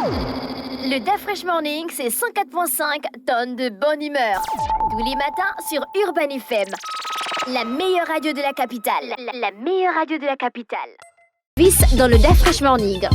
Le DAF Fresh Morning, c'est 104.5 tonnes de bonne humeur. Tous les matins sur Urban FM. La meilleure radio de la capitale. La meilleure radio de la capitale. Vice dans le DAF Fresh Morning.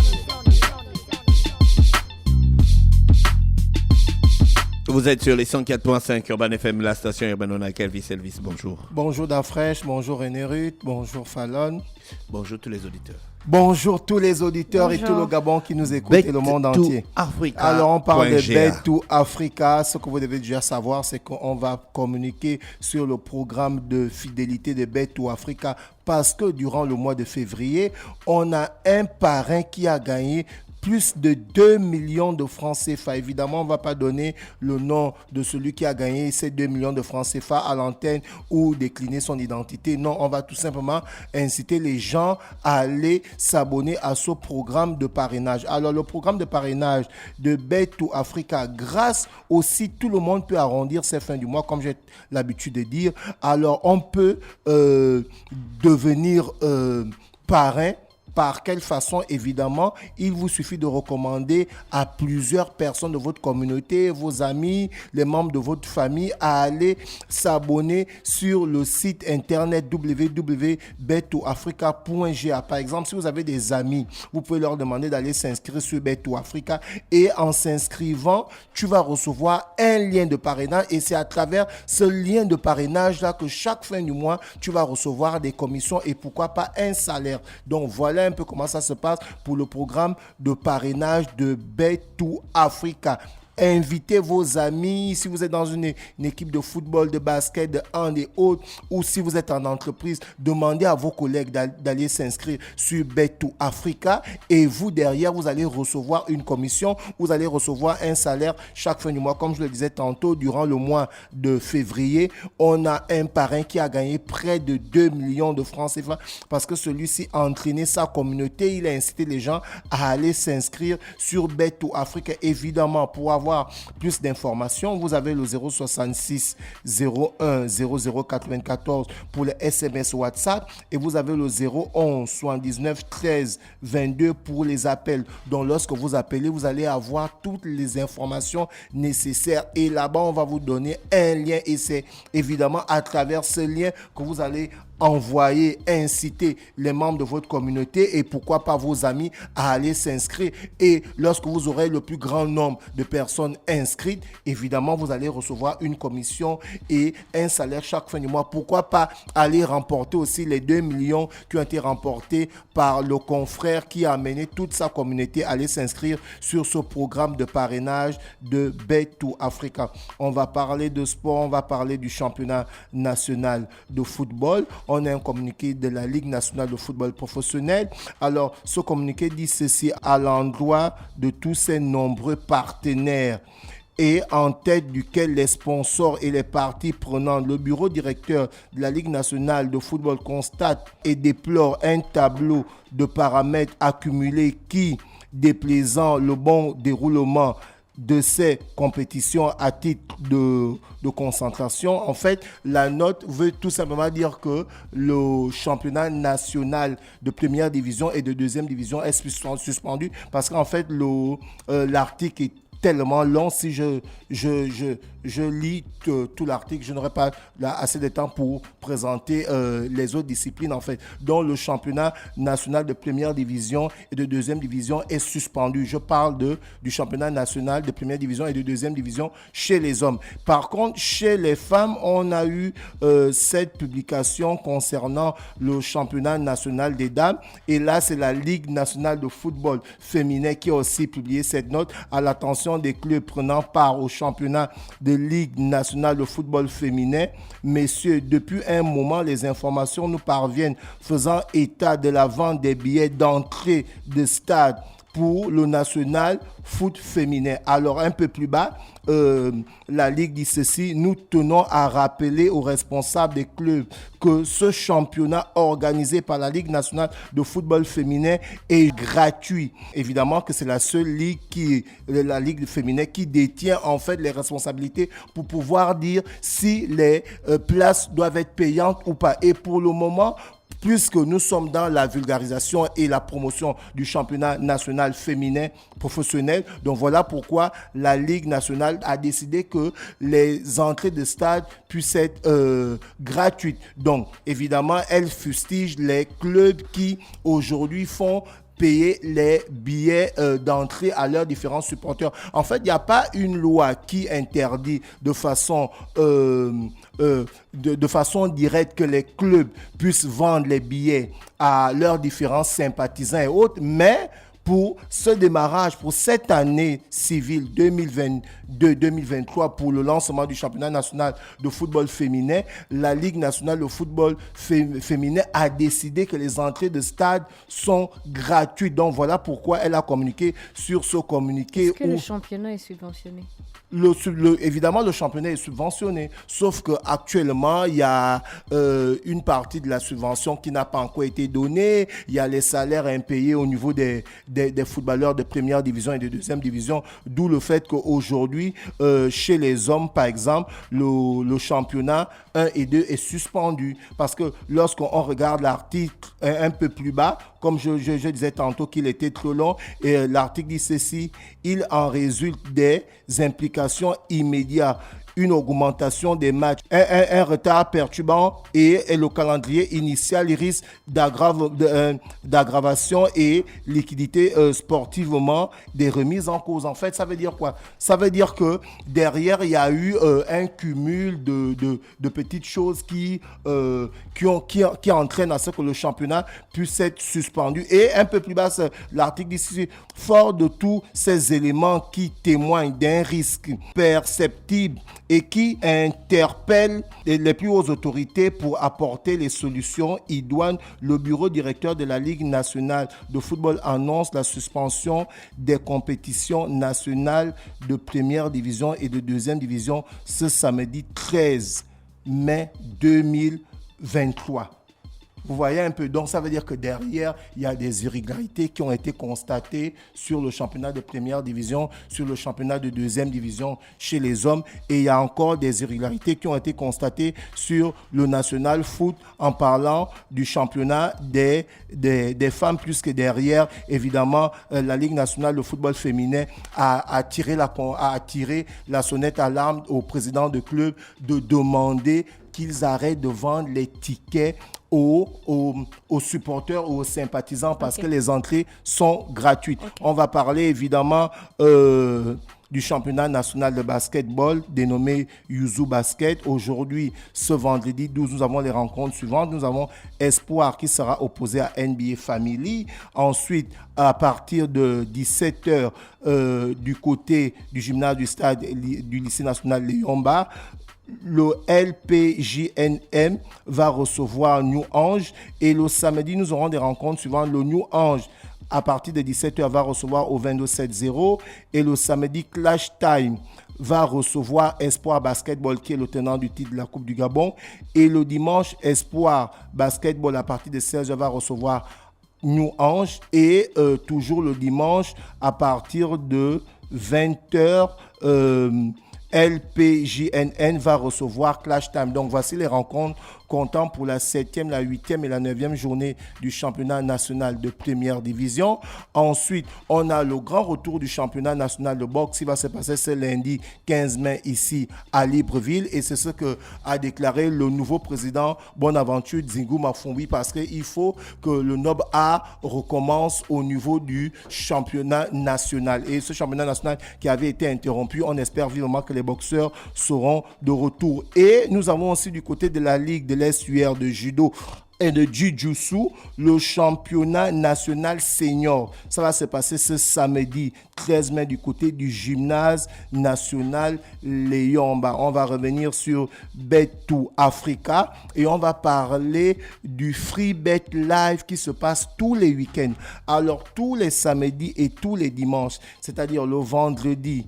Vous êtes sur les 104.5 Urban FM, la station Urban On a Elvis, bonjour. Bonjour Dafresh, bonjour René Ruth, bonjour Fallon. Bonjour tous les auditeurs. Bonjour tous les auditeurs et tout le Gabon qui nous écoute et le monde entier. Africa. Alors on parle de Bet to Africa. Ce que vous devez déjà savoir, c'est qu'on va communiquer sur le programme de fidélité de Bet to Africa parce que durant le mois de février, on a un parrain qui a gagné plus de 2 millions de francs CFA. Évidemment, on ne va pas donner le nom de celui qui a gagné ces 2 millions de francs CFA à l'antenne ou décliner son identité. Non, on va tout simplement inciter les gens à aller s'abonner à ce programme de parrainage. Alors, le programme de parrainage de Bet to Africa, grâce au site, tout le monde peut arrondir ses fins du mois, comme j'ai l'habitude de dire. Alors, on peut devenir parrain. Par quelle façon? Évidemment, il vous suffit de recommander à plusieurs personnes de votre communauté, vos amis, les membres de votre famille, à aller s'abonner sur le site internet www.bet2africa.ga. Par exemple, si vous avez des amis, vous pouvez leur demander d'aller s'inscrire sur Bet2Africa et en s'inscrivant, tu vas recevoir un lien de parrainage et c'est à travers ce lien de parrainage-là que chaque fin du mois, tu vas recevoir des commissions et pourquoi pas un salaire. Donc, voilà un peu comment ça se passe pour le programme de parrainage de Bet to Africa. Invitez vos amis, si vous êtes dans une équipe de football, de basket, de hand et autres, ou si vous êtes en entreprise, demandez à vos collègues d'aller s'inscrire sur Bet to Africa et vous, derrière, vous allez recevoir une commission, vous allez recevoir un salaire chaque fin du mois. Comme je le disais tantôt, durant le mois de février, on a un parrain qui a gagné près de 2 millions de francs CFA parce que celui-ci a entraîné sa communauté, il a incité les gens à aller s'inscrire sur Bet to Africa. Évidemment, pour avoir plus d'informations, vous avez le 066 01 00 94 pour les SMS WhatsApp et vous avez le 011 79 13 22 pour les appels. Donc lorsque vous appelez, vous allez avoir toutes les informations nécessaires et là-bas on va vous donner un lien et c'est évidemment à travers ce lien que vous allez envoyer, inciter les membres de votre communauté et pourquoi pas vos amis à aller s'inscrire. Et lorsque vous aurez le plus grand nombre de personnes inscrites, évidemment, vous allez recevoir une commission et un salaire chaque fin du mois. Pourquoi pas aller remporter aussi les 2 millions qui ont été remportés par le confrère qui a amené toute sa communauté à aller s'inscrire sur ce programme de parrainage de Bet to Africa. On va parler de sport, on va parler du championnat national de football. On a un communiqué de la Ligue nationale de football professionnel. Alors, ce communiqué dit ceci à l'endroit de tous ces nombreux partenaires et en tête duquel les sponsors et les parties prenantes. Le bureau directeur de la Ligue nationale de football constate et déplore un tableau de paramètres accumulés qui, déplaisant le bon déroulement de ces compétitions à titre de concentration. En fait, la note veut tout simplement dire que le championnat national de première division et de deuxième division est suspendu parce qu'en fait, l'article est tellement long. Si je lis tout l'article, je n'aurai pas assez de temps pour présenter les autres disciplines en fait. Donc le championnat national de première division et de deuxième division est suspendu. Je parle du championnat national de première division et de deuxième division chez les hommes. Par contre, chez les femmes, on a eu cette publication concernant le championnat national des dames. Et là, c'est la Ligue nationale de football féminin qui a aussi publié cette note à l'attention des clubs prenant part au championnat de Ligue nationale de football féminin. Messieurs, depuis un moment, les informations nous parviennent faisant état de la vente des billets d'entrée de stade pour le national foot féminin. Alors, un peu plus bas, la Ligue dit ceci: nous tenons à rappeler aux responsables des clubs que ce championnat organisé par la Ligue nationale de football féminin est gratuit. Évidemment que c'est la seule ligue la Ligue féminin qui détient en fait les responsabilités pour pouvoir dire si les places doivent être payantes ou pas. Et pour le moment, puisque nous sommes dans la vulgarisation et la promotion du championnat national féminin professionnel. Donc voilà pourquoi la Ligue nationale a décidé que les entrées de stade puissent être gratuites. Donc évidemment, elle fustige les clubs qui aujourd'hui font payer les billets d'entrée à leurs différents supporters. En fait, il n'y a pas une loi qui interdit de façon directe que les clubs puissent vendre les billets à leurs différents sympathisants et autres, mais pour ce démarrage, pour cette année civile 2022-2023, pour le lancement du championnat national de football féminin, la Ligue nationale de football féminin a décidé que les entrées de stade sont gratuites. Donc voilà pourquoi elle a communiqué sur ce communiqué. Est-ce que le championnat est subventionné? Évidemment, le championnat est subventionné, sauf qu'actuellement, il y a une partie de la subvention qui n'a pas encore été donnée. Il y a les salaires impayés au niveau des footballeurs de première division et de deuxième division, d'où le fait qu'aujourd'hui, chez les hommes, par exemple, le championnat 1 et 2 est suspendu. Parce que lorsqu'on regarde l'article un peu plus bas, comme je disais tantôt qu'il était trop long, et l'article dit ceci, il en résulte des implications immédiates. Une augmentation des matchs, un retard perturbant et le calendrier initial risque d'aggravation et liquidité sportivement des remises en cause. En fait, ça veut dire quoi? Ça veut dire que derrière, il y a eu un cumul de petites choses qui entraînent à ce que le championnat puisse être suspendu. Et un peu plus bas, l'article dit, fort de tous ces éléments qui témoignent d'un risque perceptible et qui interpelle les plus hautes autorités pour apporter les solutions idoines, le bureau directeur de la Ligue nationale de football annonce la suspension des compétitions nationales de première division et de deuxième division ce samedi 13 mai 2023. Vous voyez un peu, donc ça veut dire que derrière, il y a des irrégularités qui ont été constatées sur le championnat de première division, sur le championnat de deuxième division chez les hommes, et il y a encore des irrégularités qui ont été constatées sur le national foot en parlant du championnat des femmes, plus que derrière, évidemment, la Ligue nationale de football féminin a tiré la sonnette à l'alarme au président de club de demander qu'ils arrêtent de vendre les tickets aux supporters ou aux sympathisants parce que les entrées sont gratuites. On va parler évidemment du championnat national de basketball dénommé Yuzu Basket. Aujourd'hui, ce vendredi 12, nous avons les rencontres suivantes. Nous avons Espoir qui sera opposé à NBA Family. Ensuite, à partir de 17h, du côté du gymnase du stade du lycée national Léon-Bar, le LPJNM va recevoir New Ange et le samedi, nous aurons des rencontres suivantes. Le New Ange, à partir de 17h, va recevoir au 22-7-0 et le samedi, Clash Time va recevoir Espoir Basketball qui est le tenant du titre de la Coupe du Gabon et le dimanche, Espoir Basketball à partir de 16h va recevoir New Ange et toujours le dimanche à partir de 20h, LPJNN va recevoir Clash Time. Donc voici les rencontres comptant pour la 7e, la 8e et la 9e journée du championnat national de première division. Ensuite, on a le grand retour du championnat national de boxe qui va se passer ce lundi 15 mai ici à Libreville et c'est ce que a déclaré le nouveau président Bonaventure Dzingu Mafumbi parce qu'il faut que le Nob A recommence au niveau du championnat national. Et ce championnat national qui avait été interrompu, on espère vivement que les boxeurs seront de retour. Et nous avons aussi du côté de la Ligue de l'Est-UR de judo et de jiu-jitsu, le championnat national senior. Ça va se passer ce samedi 13 mai du côté du gymnase national Léon-Bar. On va revenir sur Bet2 Africa et on va parler du Free Bet Live qui se passe tous les week-ends. Alors tous les samedis et tous les dimanches, c'est-à-dire le vendredi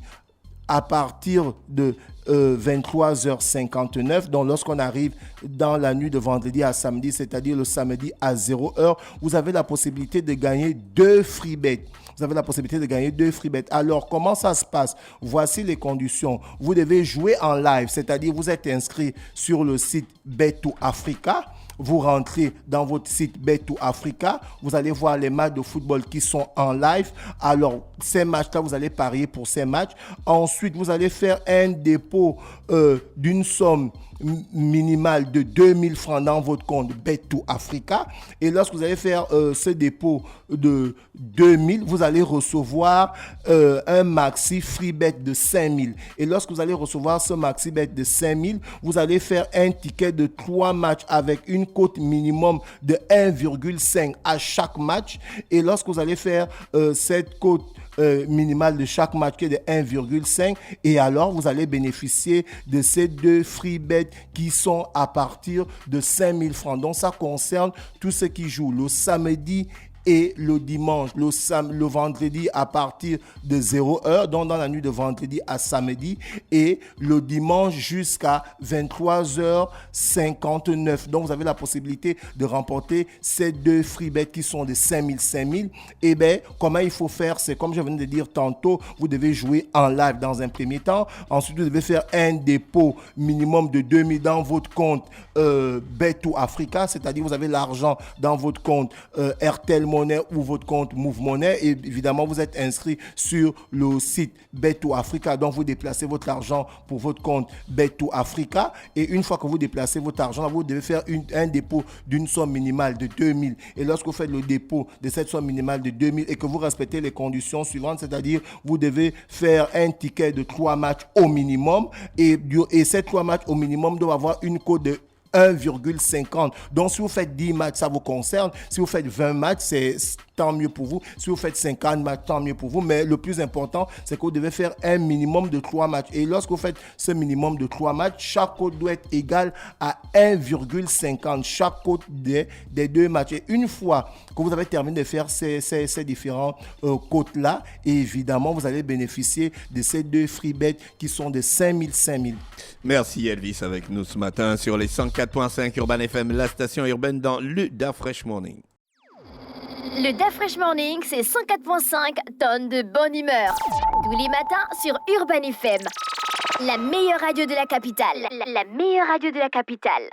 à partir de 23h59. Donc, lorsqu'on arrive dans la nuit de vendredi à samedi, c'est-à-dire le samedi à 0h, vous avez la possibilité de gagner 2 free bets. Vous avez la possibilité de gagner 2 free bets. Alors, comment ça se passe? Voici les conditions. Vous devez jouer en live, c'est-à-dire vous êtes inscrit sur le site Bet2 Africa. vous rentrez dans votre site Bet2 Africa, vous allez voir les matchs de football qui sont en live. Alors, ces matchs-là, vous allez parier pour ces matchs. Ensuite, vous allez faire un dépôt d'une somme minimale de 2000 francs dans votre compte Bet2 Africa. Et lorsque vous allez faire ce dépôt de 2000, vous allez recevoir un maxi free bet de 5000. Et lorsque vous allez recevoir ce maxi bet de 5000, vous allez faire un ticket de 3 matchs avec une cote minimum de 1,5 à chaque match. Et lorsque vous allez faire cette cote minimale de chaque match qui est de 1,5, et alors vous allez bénéficier de ces 2 free bets qui sont à partir de 5000 francs. Donc ça concerne tous ceux qui jouent le samedi et le dimanche, le vendredi à partir de 0h, donc dans la nuit de vendredi à samedi, et le dimanche jusqu'à 23h59. Donc vous avez la possibilité de remporter ces 2 free bets qui sont de 5000. Et bien, comment il faut faire? C'est comme je venais de dire tantôt, vous devez jouer en live dans un premier temps. Ensuite, vous devez faire un dépôt minimum de 2000 dans votre compte Bet2 Africa, c'est-à-dire vous avez l'argent dans votre compte RTL Monnaie ou votre compte Move Money, et évidemment vous êtes inscrit sur le site Bet2 Africa, donc vous déplacez votre argent pour votre compte Bet2 Africa, et une fois que vous déplacez votre argent, vous devez faire un dépôt d'une somme minimale de 2000, et lorsque vous faites le dépôt de cette somme minimale de 2000 et que vous respectez les conditions suivantes, c'est-à-dire vous devez faire un ticket de 3 matchs au minimum, et ces 3 matchs au minimum doivent avoir une cote de 1,50. Donc, si vous faites 10 matchs, ça vous concerne. Si vous faites 20 matchs, c'est tant mieux pour vous. Si vous faites 50 matchs, tant mieux pour vous. Mais le plus important, c'est que vous devez faire un minimum de 3 matchs. Et lorsque vous faites ce minimum de 3 matchs, chaque cote doit être égale à 1,50. Chaque cote des 2 matchs. Et une fois que vous avez terminé de faire ces différents cotes-là, évidemment, vous allez bénéficier de ces 2 free bets qui sont de 5000. Merci Elvis avec nous ce matin sur les 104.5 Urban FM, la station urbaine dans le Da Fresh Morning. Le Da Fresh Morning, c'est 104.5 tonnes de bonne humeur. Tous les matins sur Urban FM. La meilleure radio de la capitale. La meilleure radio de la capitale.